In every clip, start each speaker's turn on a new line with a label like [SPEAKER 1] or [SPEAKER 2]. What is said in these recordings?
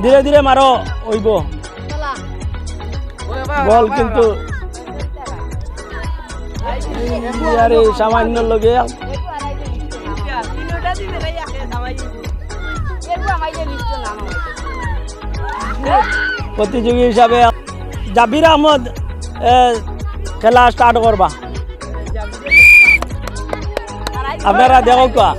[SPEAKER 1] ধীরে ধীরে মারো হইব বল কিন্তু আরে সামান্য লগে প্রতিযোগী হিসাবে জাবির আহমদ খেলা স্টার্ট করবা আপনারা দেখো কা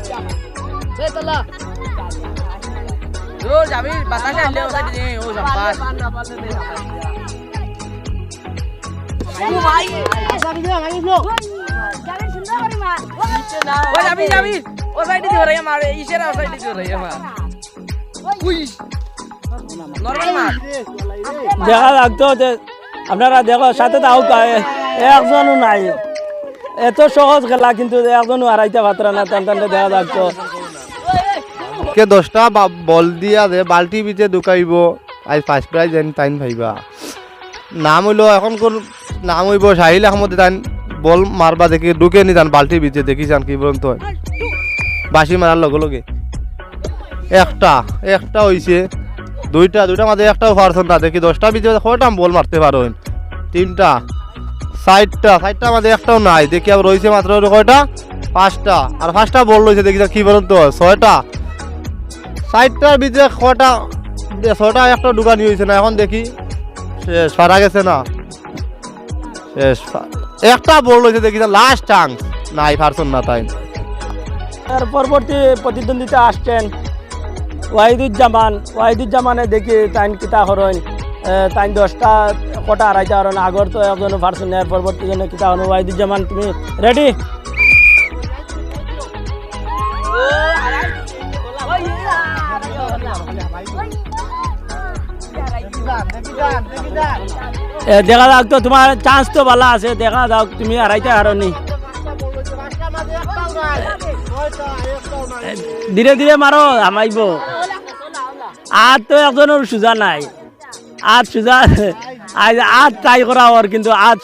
[SPEAKER 1] দেখা লাগতো যে আপনারা দেখো সাথে তাও একজনও নাই এত সহজ খেলা কিন্তু একজনও হারাইতে পাত্রা না টান টানতে দেখা লাগতো
[SPEAKER 2] কে 10টা বল দিয়া দে বালতি বিচে ঢুকাইব আজ first prize N time viva নাম হইলো এখন কোন নাম হইব সাহিল আহমদ তাই বল মারবা দেখি ঢুকে নি যান বালতি বিচে দেখি যান কি বলুন তো বাসি মারার লগে লগে একটা হইছে দুইটা মাঝে একটাও পারছেন না দেখি 10টা বিচে কয়টা বল মারতে পারো 3টা 60টা মাঝে একটাও নাই দেখি আবার রয়েছে মাত্র কয়টা 5টা আর 5টা বল রয়েছে দেখি কি বলুন তো 6টা 60টার ভিতরে 6টা একটা ঢুকানি হয়েছে না এখন দেখি শেষ পারা গেছে না শেষ একটা বল রয়েছে দেখি লাস্ট চান্স নাই পারছেন না তাই
[SPEAKER 1] এর পরবর্তী প্রতিদ্বন্দ্বিতা আসছেন ওয়াহিদুজ্জামানে দেখি তাইন কিতা হরণ তাইন 10টা কটা আড়াইটা হরণ আগর তো একজন পারছেন এর পরবর্তী জন্য কিতা হরণ ওয়াহিদুজ্জামান তুমি রেডি দেখা যাক তো তোমার চান্স তো ভালো আছে দেখা যাক তুমি হারাইতে হারনি ধীরে ধীরে মারো হামাইব আর তো একজনের সোজা নাই আর সোজা আজ ট্রাই করা ওর কিন্তু আজ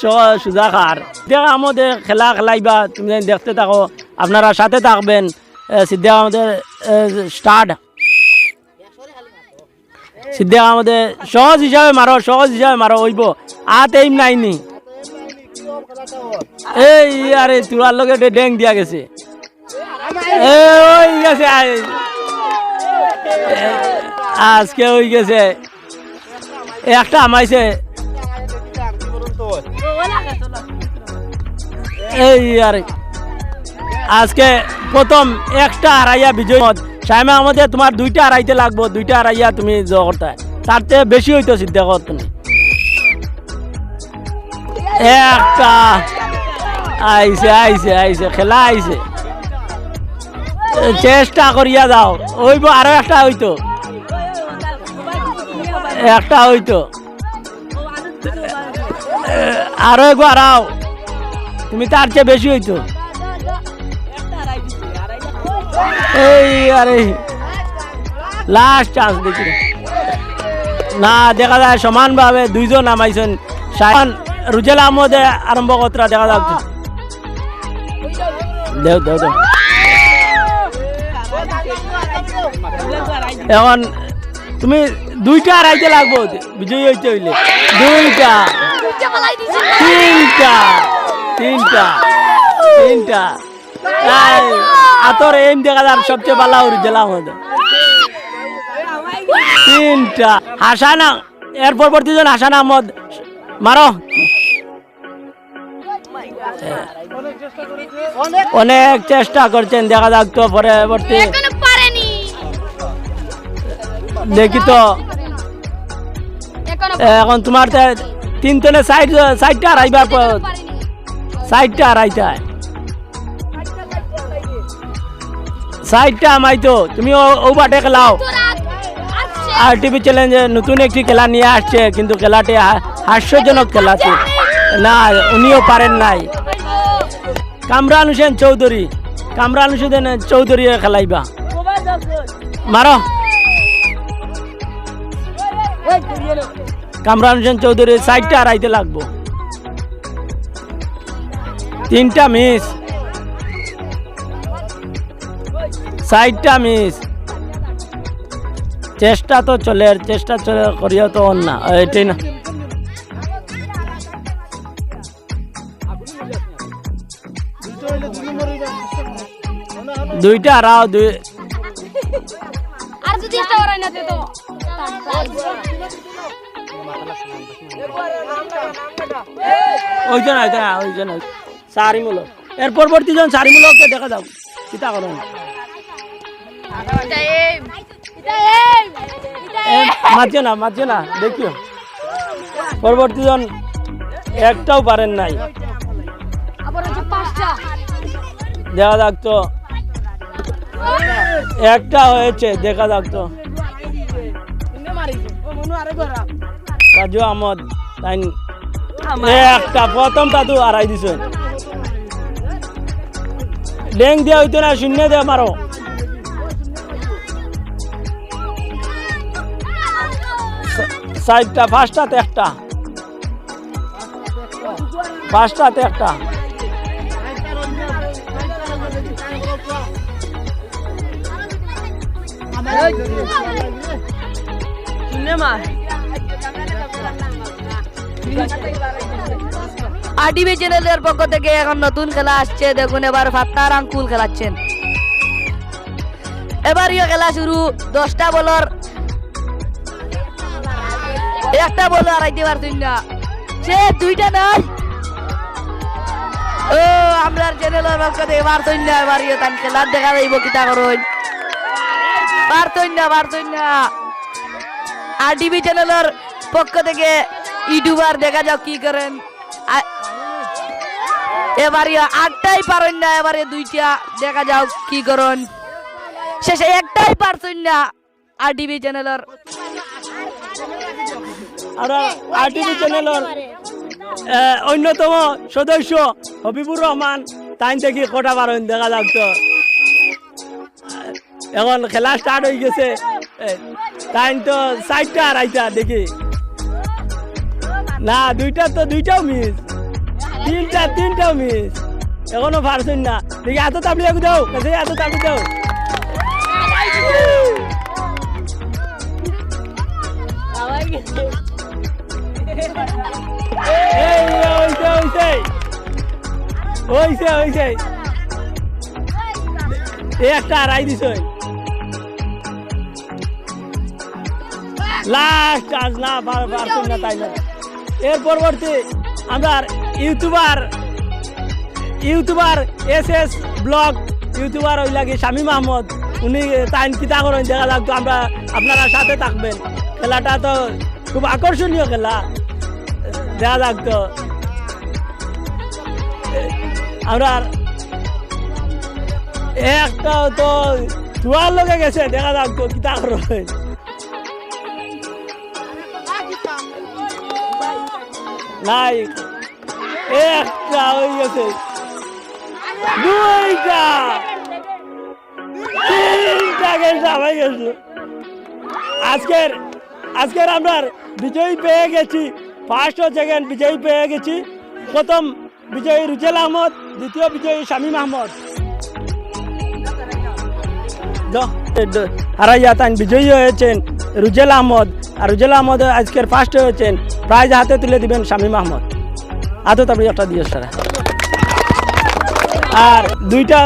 [SPEAKER 1] সোজা খার দেখা আমাদের খেলা খেলাইবা তুমি দেখতে থাকো আপনারা সাথে থাকবেন সিদ্ধা আমাদের স্টার্ট সিদ্ধা আমাদের সহজ হিসাবে মারো হইব আত এইম নাইনি এই আরে তোরার লগে ড্যাং দিয়া গেছে ওই গেছে আজকে ওই গেছে একটা আমাইছে এই আরে আজকে প্রথম একটা হারাইয়া বিজয় সাইমা আমাদের তোমার 2টা হারাইতে লাগবো 2টা হারাইয়া তুমি জগরটা তার চেয়ে বেশি হইতো সিদ্ধা কর তুমি একটা আইছে খেলা আইছে চেষ্টা করিয়া যাও ওইব আরো একটা হইতো আরো একবার আও তুমি তার চেয়ে বেশি হইতো এই আরে লাস্ট চান্স দেখি না দেখা যায় সমানভাবে দুইজন নামাইছেন রুজেল আহমদে আরম্ভ কতটা দেখা যাচ্ছে দেও এখন তুমি 2টা হারাইতে লাগবো বিজয়ী হইতে হইলে 2টা 3টা আতর এম দেখা যার সবচেয়ে ভালো রুজেল আহমদ 3টা হাসানা এর পরবর্তী জন হাসান আহমদ মারো অনেক চেষ্টা করছেন দেখা যাক তো পরবর্তী দেখি তো এখন তোমার 3 সাইডটা হারাইবার 60টা হারাইতে সাইডটা আমাইতো তুমি ও বাটে খেলাও আর টিভি চ্যালেঞ্জে নতুন একটি খেলা নিয়ে আসছে কিন্তু খেলাটি হাস্যজনক খেলা না উনিও পারেন নাই কামরান হোসেন চৌধুরী খেলাইবা মারো কামরান হোসেন চৌধুরী 60টা হারাইতে লাগবো 3টা মিস 60টা মিস চেষ্টা তো চলে চেষ্টা চলে করিও তো অন না এটাই না দুইটা রাও দুই
[SPEAKER 3] আর যদি একটা ওরাই না তো
[SPEAKER 1] ওইজন ওইজন সারিমূলক এর পরবর্তী জন সারিমূলককে দেখা যাও চিন্তা করো না মাঝে না দেখিও পরবর্তী জন একটাও পারেন নাই
[SPEAKER 3] আবার আছে পাঁচটা
[SPEAKER 1] দেখা যাক তো একটা হয়েছে দেখা যাক তো রাজু আহমদ তাই একটা প্রথম তাতু আড়াই দিছে ডেং দিয়া হইতো না শূন্য দিয়ে মারো সাইডটা ফার্স্টটাতে একটা
[SPEAKER 4] আরটিভি চ্যানেলের পক্ষ থেকে এখন নতুন খেলা আসছে দেখুন এবার ফাত্তার আঙ্কুল খেলাচ্ছেন এবার ইয়ে খেলা শুরু 10টা বলার একটা বল আড়াইতে পারছেন না সে দুইটা নাই ও আমরা চ্যানেলের পক্ষ থেকে পারছেন না এবার ইয়ে তান খেলা দেখা যাইব কিতা করুন পারছেন না আরটিভি চ্যানেলের পক্ষ থেকে ইউটিউবার দেখা যাও কি করেন এবারে 8টাই পারেন না এবারে 2টা দেখা যাও কি করেন শেষে একটাই পারছেন না আরটিভি চ্যানেলের
[SPEAKER 1] আরটিভি চ্যানেলের অন্যতম সদস্য হবিবুর রহমান তাই থেকে কটা পারেন দেখা যাক তো এখন খেলা স্টার্ট হয়ে গেছে তাই তো 4টা আড়াইটা দেখি না দুইটাও মিস তিনটাও মিস এখনো পারছেন না দেখি এত তাবলি দাও এত তাবলি দাও হইছে একটা আড়াই দিছ লাস্ট আজ না পারছেন না তাই না এর পরবর্তী আমরা ইউটিউবার SS ব্লগ ইউটিউবার ওই লাগে শামীম আহমদ উনি তাই কিতা করেন দেখা লাগতো আমরা আপনারা সাথে থাকবেন খেলাটা তো খুব আকর্ষণীয় খেলা দেখা লাগতো আমরা একটা তো ধোয়ার লগে গেছে দেখা লাগতো কিতা করেন নাই একটা হয়ে গেছে তিনটা গেছে হয়ে গেছিল আজকের আমরা বিজয়ী পেয়ে গেছি ফার্স্ট ও সেকেন্ড বিজয়ী পেয়ে গেছি প্রথম বিজয়ী রুজেল আহমদ দ্বিতীয় বিজয়ী শামীম আহমদ হারাইয়া তাই বিজয়ী হয়েছেন রুজেল আহমদ আর রুজেল আহমদ আজকের ফার্স্ট হয়েছেন প্রাইজ হাতে তুলে দিবেন শামীম আহমদ আদত আপনি একটা দিয়ে সারা আর দুইটা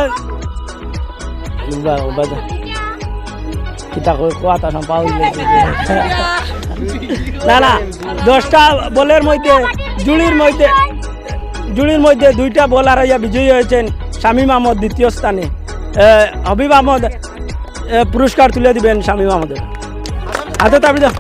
[SPEAKER 1] না 10টা বলের মধ্যে জুড়ির মধ্যে 2টা বল হারাইয়া বিজয়ী হয়েছেন শামীম আহমদ দ্বিতীয় স্থানে হবিব আহমদ পুরস্কার তুলে দিবেন শামীম আহমদের হাতে তাবি দাও